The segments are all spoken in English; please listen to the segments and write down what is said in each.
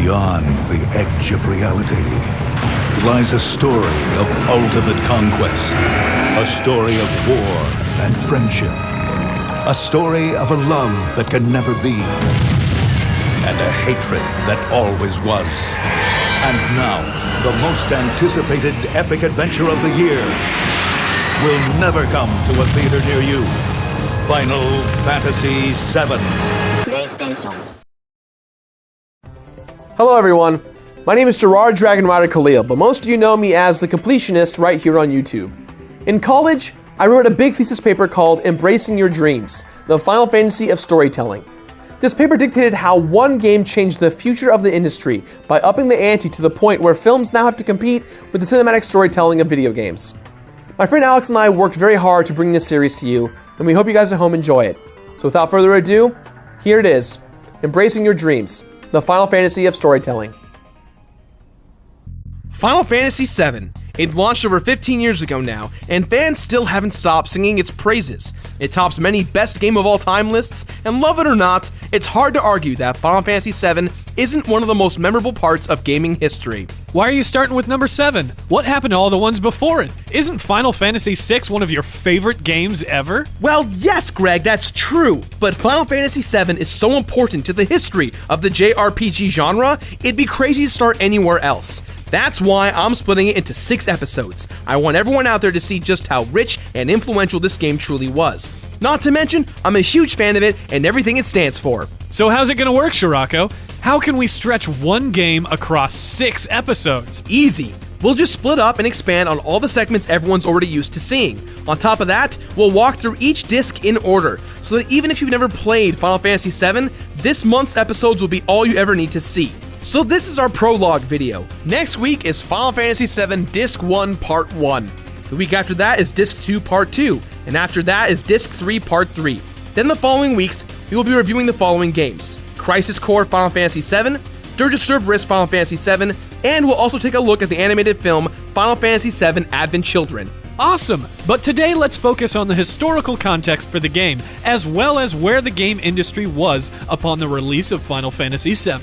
Beyond the edge of reality lies a story of ultimate conquest, a story of war and friendship, a story of a love that can never be, and a hatred that always was. And now, the most anticipated epic adventure of the year will never come to a theater near you. Final Fantasy VII. PlayStation. Hello everyone, my name is Jirard Dragon Rider Khalil, but most of you know me as the Completionist right here on YouTube. In college, I wrote a big thesis paper called Embracing Your Dreams, the Final Fantasy of Storytelling. This paper dictated how one game changed the future of the industry by upping the ante to the point where films now have to compete with the cinematic storytelling of video games. My friend Alex and I worked very hard to bring this series to you, and we hope you guys at home enjoy it. So without further ado, here it is, Embracing Your Dreams, the Final Fantasy of Storytelling. Final Fantasy VII. It launched over 15 years ago now, and fans still haven't stopped singing its praises. It tops many best game of all time lists, and love it or not, it's hard to argue that Final Fantasy VII isn't one of the most memorable parts of gaming history. Why are you starting with number 7? What happened to all the ones before it? Isn't Final Fantasy VI one of your favorite games ever? Well, yes, Greg, that's true, but Final Fantasy VII is so important to the history of the JRPG genre, it'd be crazy to start anywhere else. That's why I'm splitting it into 6 episodes. I want everyone out there to see just how rich and influential this game truly was. Not to mention, I'm a huge fan of it and everything it stands for. So how's it gonna work, Shirako? How can we stretch one game across 6 episodes? Easy. We'll just split up and expand on all the segments everyone's already used to seeing. On top of that, we'll walk through each disc in order, so that even if you've never played Final Fantasy VII, this month's episodes will be all you ever need to see. So this is our prologue video. Next week is Final Fantasy VII Disc 1 Part 1. The week after that is Disc 2 Part 2, and after that is Disc 3 Part 3. Then the following weeks, we will be reviewing the following games: Crisis Core Final Fantasy VII, Dirge of Cerberus Final Fantasy VII, and we'll also take a look at the animated film Final Fantasy VII Advent Children. Awesome! But today let's focus on the historical context for the game, as well as where the game industry was upon the release of Final Fantasy VII.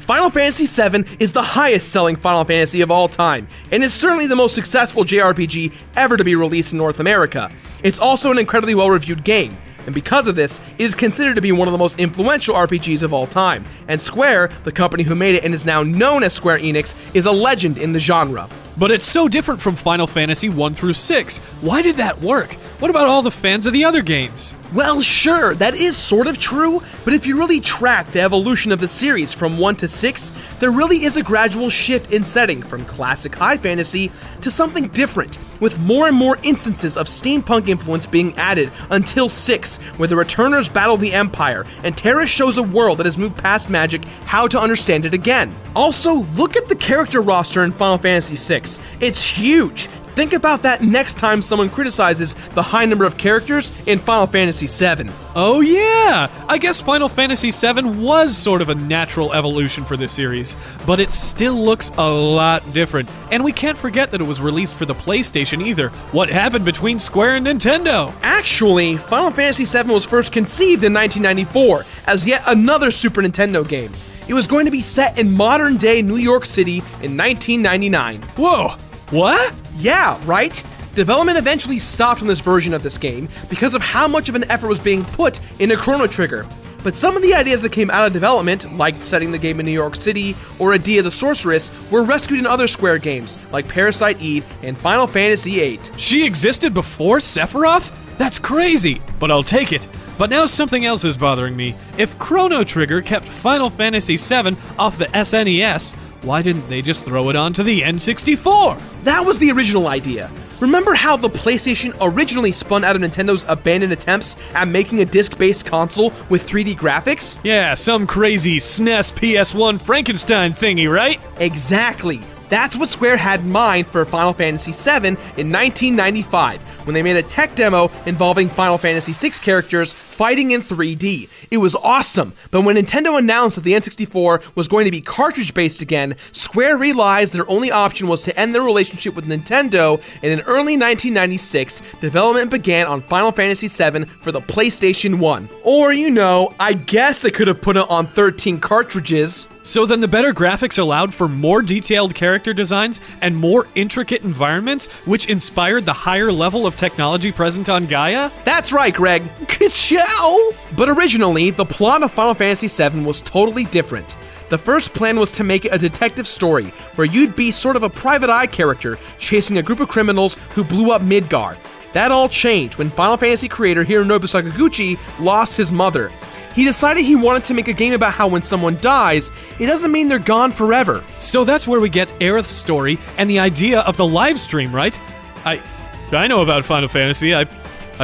Final Fantasy VII is the highest-selling Final Fantasy of all time, and is certainly the most successful JRPG ever to be released in North America. It's also an incredibly well-reviewed game, and because of this, it is considered to be one of the most influential RPGs of all time, and Square, the company who made it and is now known as SquareEnix, is a legend in the genre. But it's so different from Final Fantasy 1 through 6. Why did that work? What about all the fans of the other games? Well, sure, that is sort of true, but if you really track the evolution of the series from 1 to 6, there really is a gradual shift in setting from classic high fantasy to something different, with more and more instances of steampunk influence being added until 6, where the Returners battle the Empire, and Terra shows a world that has moved past magic how to understand it again. Also, look at the character roster in Final Fantasy VI. It's huge! Think about that next time someone criticizes the high number of characters in Final Fantasy VII. Oh yeah! I guess Final Fantasy VII was sort of a natural evolution for this series, but it still looks a lot different. And we can't forget that it was released for the PlayStation either. What happened between Square and Nintendo? Actually, Final Fantasy VII was first conceived in 1994 as yet another Super Nintendo game. It was going to be set in modern-day New York City in 1999. Whoa! What? Yeah, right? Development eventually stopped on this version of this game because of how much of an effort was being put into Chrono Trigger. But some of the ideas that came out of development, like setting the game in New York City or Adia the Sorceress, were rescued in other Square games, like Parasite Eve and Final Fantasy VIII. She existed before Sephiroth? That's crazy, but I'll take it. But now something else is bothering me. If Chrono Trigger kept Final Fantasy VII off the SNES, why didn't they just throw it onto the N64? That was the original idea. Remember how the PlayStation originally spun out of Nintendo's abandoned attempts at making a disc-based console with 3D graphics? Yeah, some crazy SNES PS1 Frankenstein thingy, right? Exactly. That's what Square had in mind for Final Fantasy VII in 1995, when they made a tech demo involving Final Fantasy VI characters fighting in 3D. It was awesome, but when Nintendo announced that the N64 was going to be cartridge-based again, Square realized their only option was to end their relationship with Nintendo, and in early 1996, development began on Final Fantasy VII for the PlayStation 1. Or, I guess they could have put it on 13 cartridges. So then the better graphics allowed for more detailed character designs and more intricate environments, which inspired the higher level of technology present on Gaia? That's right, Greg. Ka-chow! But originally, the plot of Final Fantasy VII was totally different. The first plan was to make it a detective story, where you'd be sort of a private eye character chasing a group of criminals who blew up Midgar. That all changed when Final Fantasy creator Hironobu Sakaguchi lost his mother. He decided he wanted to make a game about how when someone dies, it doesn't mean they're gone forever. So that's where we get Aerith's story and the idea of the live stream, right? I know about Final Fantasy. I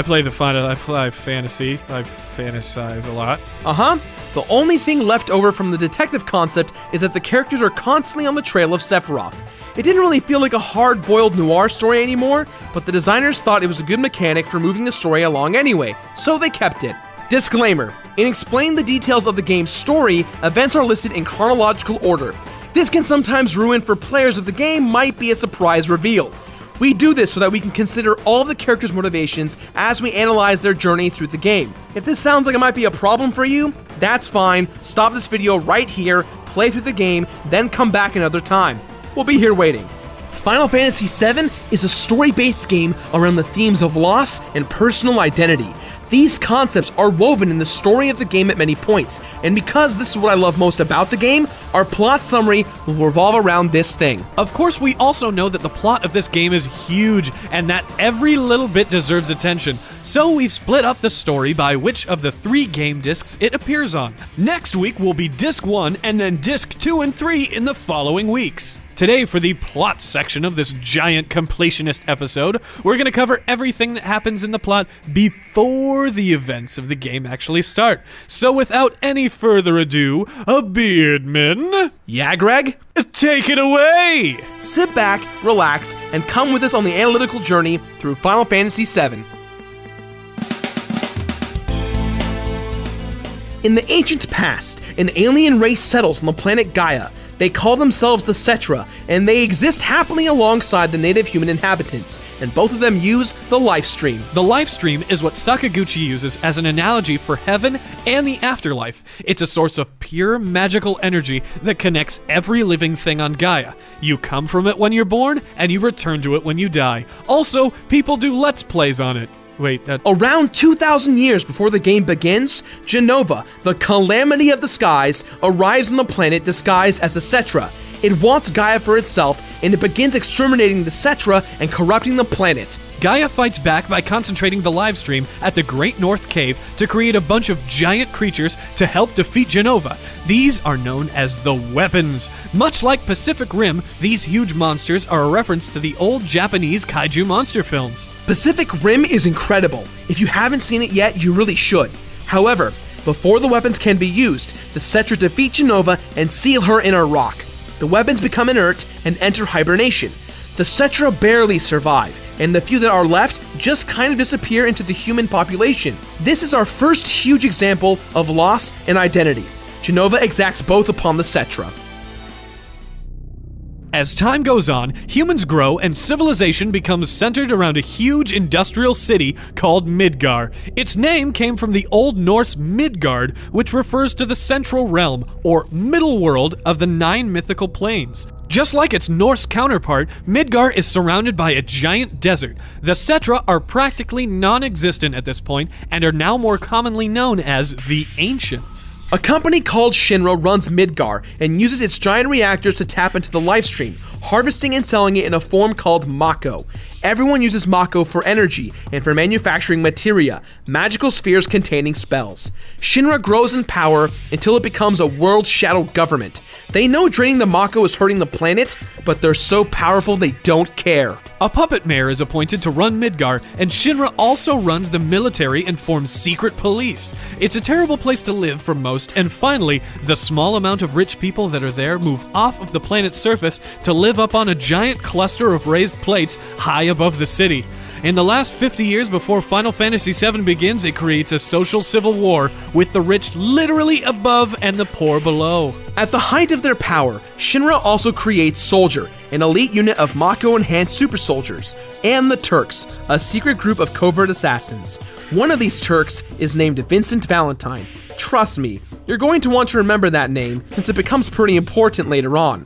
play fantasy. I fantasize a lot. The only thing left over from the detective concept is that the characters are constantly on the trail of Sephiroth. It didn't really feel like a hard-boiled noir story anymore, but the designers thought it was a good mechanic for moving the story along anyway, so they kept it. Disclaimer: in explaining the details of the game's story, events are listed in chronological order. This can sometimes ruin for players if the game might be a surprise reveal. We do this so that we can consider all of the characters' motivations as we analyze their journey through the game. If this sounds like it might be a problem for you, that's fine. Stop this video right here, play through the game, then come back another time. We'll be here waiting. Final Fantasy VII is a story-based game around the themes of loss and personal identity. These concepts are woven in the story of the game at many points, and because this is what I love most about the game, our plot summary will revolve around this thing. Of course, we also know that the plot of this game is huge, and that every little bit deserves attention, so we've split up the story by which of the 3 game discs it appears on. Next week will be Disc 1, and then Disc 2 and 3 in the following weeks. Today, for the plot section of this giant completionist episode, we're going to cover everything that happens in the plot before the events of the game actually start. So without any further ado, Beardman... Yeah, Greg? Take it away! Sit back, relax, and come with us on the analytical journey through Final Fantasy VII. In the ancient past, an alien race settles on the planet Gaia. They call themselves the Cetra, and they exist happily alongside the native human inhabitants, and both of them use the Lifestream. The Lifestream is what Sakaguchi uses as an analogy for heaven and the afterlife. It's a source of pure magical energy that connects every living thing on Gaia. You come from it when you're born, and you return to it when you die. Also, people do Let's Plays on it. Around 2,000 years before the game begins, Jenova, the calamity of the skies, arrives on the planet disguised as a Cetra. It wants Gaia for itself, and it begins exterminating the Cetra and corrupting the planet. Gaia fights back by concentrating the Livestream at the Great North Cave to create a bunch of giant creatures to help defeat Jenova. These are known as the Weapons. Much like Pacific Rim, these huge monsters are a reference to the old Japanese kaiju monster films. Pacific Rim is incredible. If you haven't seen it yet, you really should. However, before the weapons can be used, the Cetra defeat Jenova and seal her in a rock. The weapons become inert and enter hibernation. The Cetra barely survive, and the few that are left just kind of disappear into the human population. This is our first huge example of loss and identity. Jenova exacts both upon the Cetra. As time goes on, humans grow and civilization becomes centered around a huge industrial city called Midgar. Its name came from the Old Norse Midgard, which refers to the central realm, or middle world, of the 9 mythical planes. Just like its Norse counterpart, Midgar is surrounded by a giant desert. The Cetra are practically non-existent at this point and are now more commonly known as the Ancients. A company called Shinra runs Midgar and uses its giant reactors to tap into the Lifestream, harvesting and selling it in a form called Mako. Everyone uses Mako for energy and for manufacturing materia, magical spheres containing spells. Shinra grows in power until it becomes a world shadow government. They know draining the Mako is hurting the planet, but they're so powerful they don't care. A puppet mayor is appointed to run Midgar, and Shinra also runs the military and forms secret police. It's a terrible place to live for most, and finally, the small amount of rich people that are there move off of the planet's surface to live up on a giant cluster of raised plates high above the city. In the last 50 years before Final Fantasy VII begins, it creates a social civil war with the rich literally above and the poor below. At the height of their power, Shinra also creates Soldier, an elite unit of Mako-enhanced super soldiers, and the Turks, a secret group of covert assassins. One of these Turks is named Vincent Valentine. Trust me, you're going to want to remember that name since it becomes pretty important later on.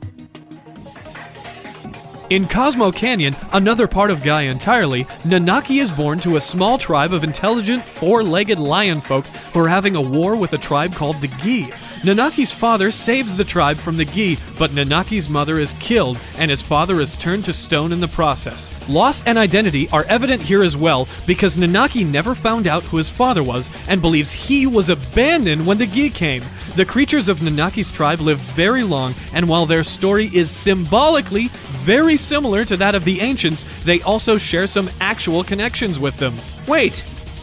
In Cosmo Canyon, another part of Gaia entirely, Nanaki is born to a small tribe of intelligent, four-legged lion folk who are having a war with a tribe called the Gi. Nanaki's father saves the tribe from the Gi, but Nanaki's mother is killed, and his father is turned to stone in the process. Loss and identity are evident here as well, because Nanaki never found out who his father was, and believes he was abandoned when the Gi came. The creatures of Nanaki's tribe live very long, and while their story is symbolically very similar to that of the ancients, they also share some actual connections with them. Wait,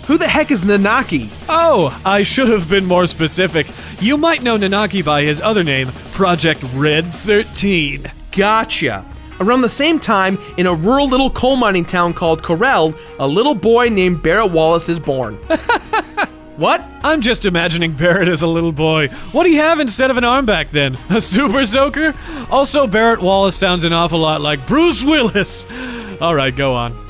who the heck is Nanaki? Oh, I should have been more specific. You might know Nanaki by his other name, Project Red 13. Gotcha. Around the same time, in a rural little coal mining town called Corel, a little boy named Barrett Wallace is born. What? I'm just imagining Barrett as a little boy. What do you have instead of an arm back then? A super soaker? Also, Barrett Wallace sounds an awful lot like Bruce Willis. Alright, go on.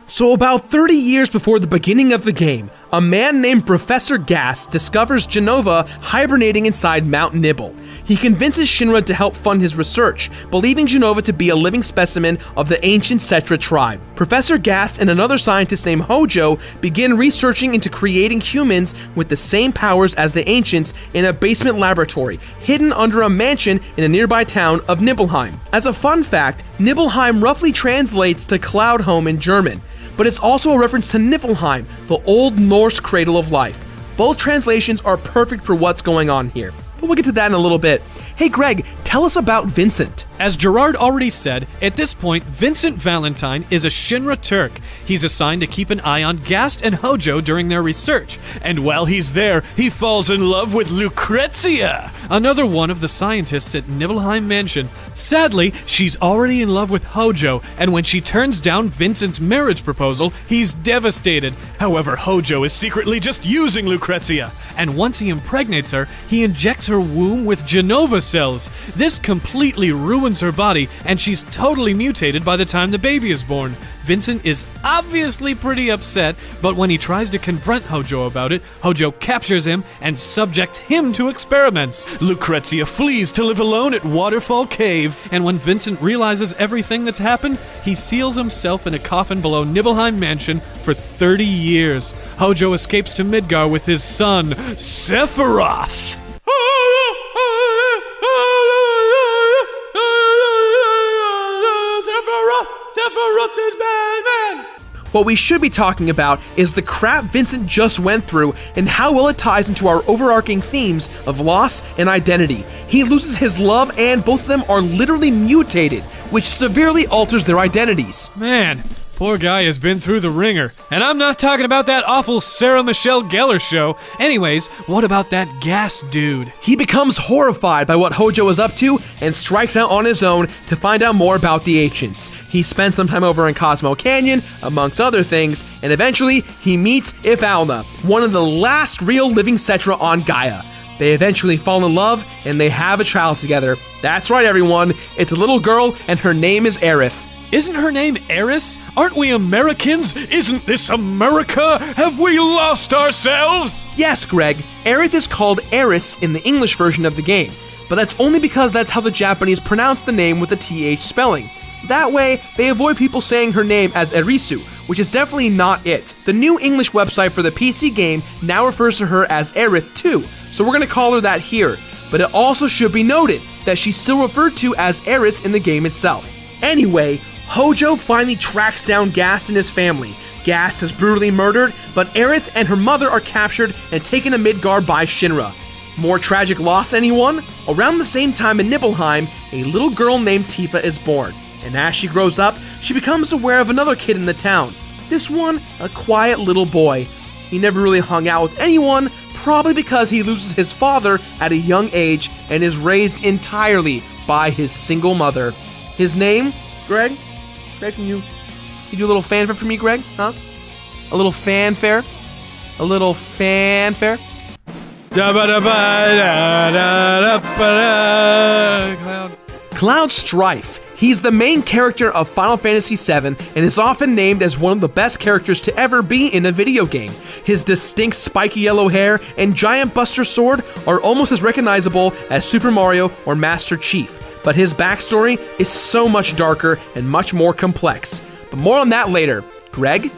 So about 30 years before the beginning of the game, a man named Professor Gas discovers Genova hibernating inside Mount Nibble. He convinces Shinra to help fund his research, believing Genova to be a living specimen of the ancient Cetra tribe. Professor Gas and another scientist named Hojo begin researching into creating humans with the same powers as the ancients in a basement laboratory, hidden under a mansion in a nearby town of Nibelheim. As a fun fact, Nibelheim roughly translates to cloud home in German, but it's also a reference to Niflheim, the Old Norse cradle of life. Both translations are perfect for what's going on here, but we'll get to that in a little bit. Hey Greg, tell us about Vincent. As Jirard already said, at this point, Vincent Valentine is a Shinra Turk. He's assigned to keep an eye on Gast and Hojo during their research. And while he's there, he falls in love with Lucrezia, another one of the scientists at Nibelheim Mansion. Sadly, she's already in love with Hojo, and when she turns down Vincent's marriage proposal, he's devastated. However, Hojo is secretly just using Lucrezia, and once he impregnates her, he injects her womb with Genova cells. This completely ruins her body, and she's totally mutated by the time the baby is born. Vincent is obviously pretty upset, but when he tries to confront Hojo about it, Hojo captures him and subjects him to experiments. Lucrezia flees to live alone at Waterfall Cave, and when Vincent realizes everything that's happened, he seals himself in a coffin below Nibelheim Mansion for 30 years. Hojo escapes to Midgar with his son, Sephiroth. Sephiroth is Batman! What we should be talking about is the crap Vincent just went through and how well it ties into our overarching themes of loss and identity. He loses his love and both of them are literally mutated, which severely alters their identities. Man, poor guy has been through the ringer. And I'm not talking about that awful Sarah Michelle Gellar show. Anyways, what about that Gas dude? He becomes horrified by what Hojo is up to and strikes out on his own to find out more about the ancients. He spends some time over in Cosmo Canyon, amongst other things, and eventually he meets Ifalna, one of the last real living Cetra on Gaia. They eventually fall in love and they have a child together. That's right, everyone. It's a little girl and her name is Aerith. Isn't her name Eris? Aren't we Americans? Isn't this America? Have we lost ourselves? Yes, Greg. Aerith is called Eris in the English version of the game, but that's only because that's how the Japanese pronounce the name with the TH spelling. That way, they avoid people saying her name as Erisu, which is definitely not it. The new English website for the PC game now refers to her as Aerith too, so we're going to call her that here. But it also should be noted that she's still referred to as Eris in the game itself. Anyway, Hojo finally tracks down Gast and his family. Gast is brutally murdered, but Aerith and her mother are captured and taken to Midgar by Shinra. More tragic loss, anyone? Around the same time in Nibelheim, a little girl named Tifa is born, and as she grows up, she becomes aware of another kid in the town. This one, a quiet little boy. He never really hung out with anyone, probably because he loses his father at a young age and is raised entirely by his single mother. His name? Greg, can you You do a little fanfare for me, Greg? Huh? A little fanfare? A little fanfare? Cloud Strife. He's the main character of Final Fantasy VII and is often named as one of the best characters to ever be in a video game. His distinct spiky yellow hair and giant buster sword are almost as recognizable as Super Mario or Master Chief, but his backstory is so much darker and much more complex. But more on that later. Greg?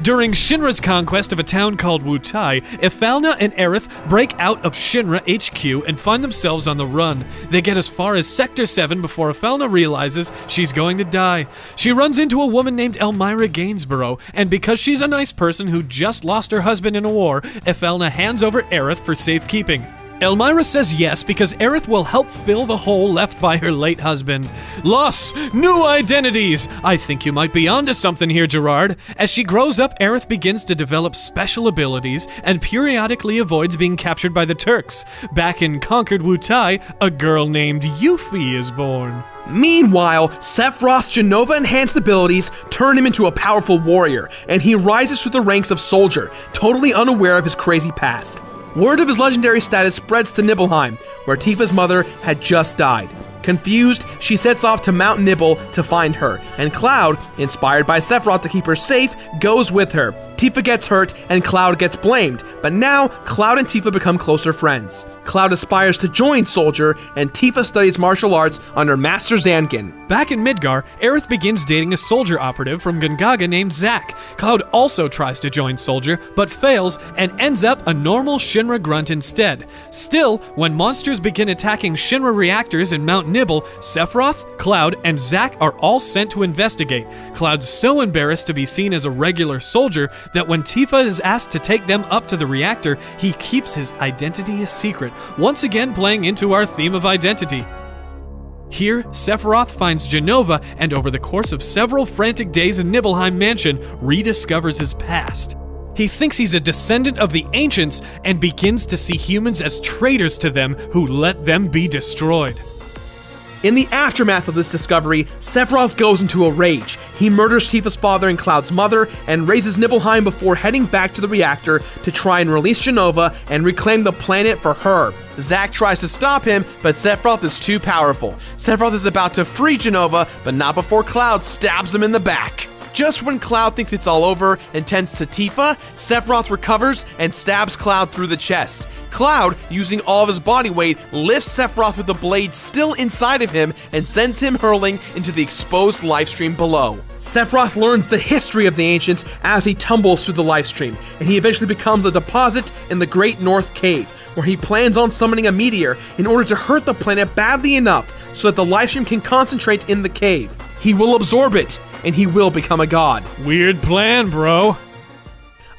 During Shinra's conquest of a town called Wutai, Ifalna and Aerith break out of Shinra HQ and find themselves on the run. They get as far as Sector 7 before Ifalna realizes she's going to die. She runs into a woman named Elmira Gainsborough, and because she's a nice person who just lost her husband in a war, Ifalna hands over Aerith for safekeeping. Elmira says yes because Aerith will help fill the hole left by her late husband. Loss, new identities! I think you might be onto something here, Jirard. As she grows up, Aerith begins to develop special abilities and periodically avoids being captured by the Turks. Back in conquered Wutai, a girl named Yuffie is born. Meanwhile, Sephiroth's Jenova-enhanced abilities turn him into a powerful warrior, and he rises through the ranks of soldier, totally unaware of his crazy past. Word of his legendary status spreads to Nibelheim, where Tifa's mother had just died. Confused, she sets off to Mount Nibel to find her, and Cloud, inspired by Sephiroth to keep her safe, goes with her. Tifa gets hurt, and Cloud gets blamed, but now Cloud and Tifa become closer friends. Cloud aspires to join Soldier, and Tifa studies martial arts under Master Zangief. Back in Midgar, Aerith begins dating a soldier operative from Gongaga named Zack. Cloud also tries to join Soldier, but fails and ends up a normal Shinra grunt instead. Still, when monsters begin attacking Shinra reactors in Mount Nibel, Sephiroth, Cloud, and Zack are all sent to investigate. Cloud's so embarrassed to be seen as a regular soldier that when Tifa is asked to take them up to the reactor, he keeps his identity a secret, once again playing into our theme of identity. Here, Sephiroth finds Jenova, and over the course of several frantic days in Nibelheim Mansion, rediscovers his past. He thinks he's a descendant of the ancients and begins to see humans as traitors to them who let them be destroyed. In the aftermath of this discovery, Sephiroth goes into a rage. He murders Tifa's father and Cloud's mother, and raises Nibelheim before heading back to the reactor to try and release Jenova and reclaim the planet for her. Zack tries to stop him, but Sephiroth is too powerful. Sephiroth is about to free Jenova, but not before Cloud stabs him in the back. Just when Cloud thinks it's all over and tends to Tifa, Sephiroth recovers and stabs Cloud through the chest. Cloud, using all of his body weight, lifts Sephiroth with the blade still inside of him and sends him hurling into the exposed lifestream below. Sephiroth learns the history of the ancients as he tumbles through the lifestream, and he eventually becomes a deposit in the Great North Cave, where he plans on summoning a meteor in order to hurt the planet badly enough so that the lifestream can concentrate in the cave. He will absorb it, and he will become a god. Weird plan, bro.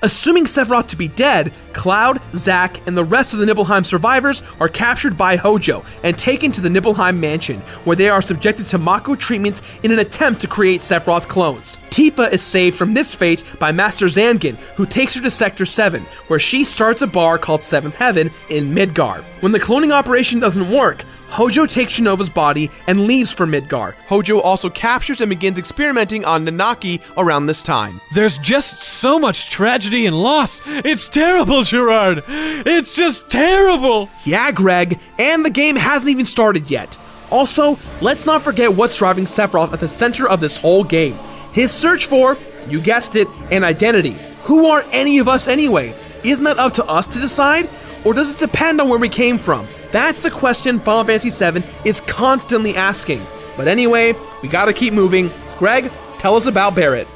Assuming Sephiroth to be dead, Cloud, Zack, and the rest of the Nibelheim survivors are captured by Hojo and taken to the Nibelheim mansion, where they are subjected to Mako treatments in an attempt to create Sephiroth clones. Tifa is saved from this fate by Master Zangief, who takes her to Sector 7, where she starts a bar called Seventh Heaven in Midgar. When the cloning operation doesn't work, Hojo takes Shinova's body and leaves for Midgar. Hojo also captures and begins experimenting on Nanaki around this time. There's just so much tragedy and loss. It's terrible, Jirard. It's just terrible. Yeah, Greg, and the game hasn't even started yet. Also, let's not forget what's driving Sephiroth at the center of this whole game. His search for, you guessed it, an identity. Who are any of us anyway? Isn't that up to us to decide? Or does it depend on where we came from? That's the question Final Fantasy VII is constantly asking. But anyway, we gotta keep moving. Greg, tell us about Barret.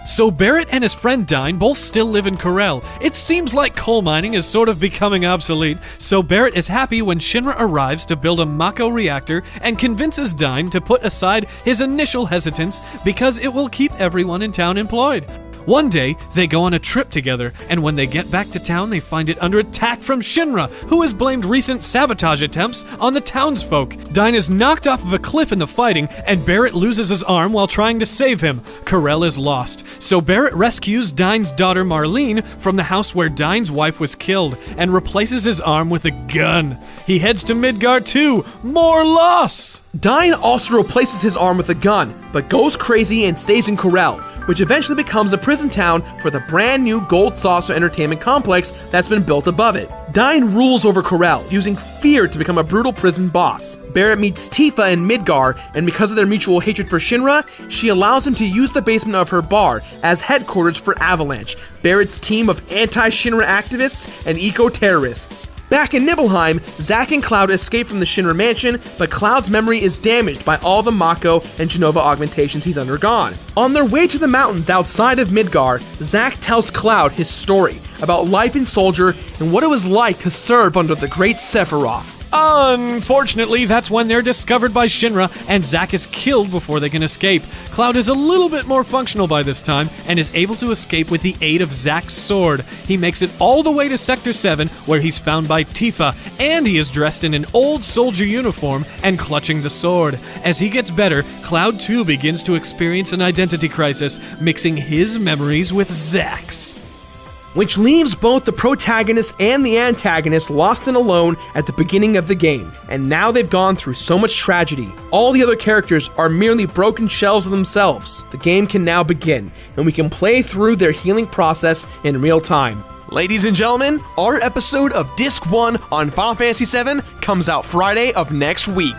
So Barret and his friend Dyne both still live in Corel. It seems like coal mining is sort of becoming obsolete, so Barret is happy when Shinra arrives to build a Mako reactor and convinces Dyne to put aside his initial hesitance because it will keep everyone in town employed. One day, they go on a trip together, and when they get back to town, they find it under attack from Shinra, who has blamed recent sabotage attempts on the townsfolk. Dyne is knocked off of a cliff in the fighting, and Barret loses his arm while trying to save him. Corel is lost, so Barret rescues Dyne's daughter Marlene from the house where Dyne's wife was killed, and replaces his arm with a gun. He heads to Midgar too. More loss! Dyne also replaces his arm with a gun, but goes crazy and stays in Corel, which eventually becomes a prison town for the brand new Gold Saucer Entertainment Complex that's been built above it. Dyne rules over Corel, using fear to become a brutal prison boss. Barrett meets Tifa in Midgar, and because of their mutual hatred for Shinra, she allows him to use the basement of her bar as headquarters for Avalanche, Barrett's team of anti-Shinra activists and eco-terrorists. Back in Nibelheim, Zack and Cloud escape from the Shinra mansion, but Cloud's memory is damaged by all the Mako and Genova augmentations he's undergone. On their way to the mountains outside of Midgar, Zack tells Cloud his story about life in Soldier and what it was like to serve under the great Sephiroth. Unfortunately, that's when they're discovered by Shinra, and Zack is killed before they can escape. Cloud is a little bit more functional by this time, and is able to escape with the aid of Zack's sword. He makes it all the way to Sector 7, where he's found by Tifa, and he is dressed in an old soldier uniform and clutching the sword. As he gets better, Cloud too begins to experience an identity crisis, mixing his memories with Zack's, which leaves both the protagonist and the antagonist lost and alone at the beginning of the game, and now they've gone through so much tragedy. All the other characters are merely broken shells of themselves. The game can now begin, and we can play through their healing process in real time. Ladies and gentlemen, our episode of Disc 1 on Final Fantasy VII comes out Friday of next week.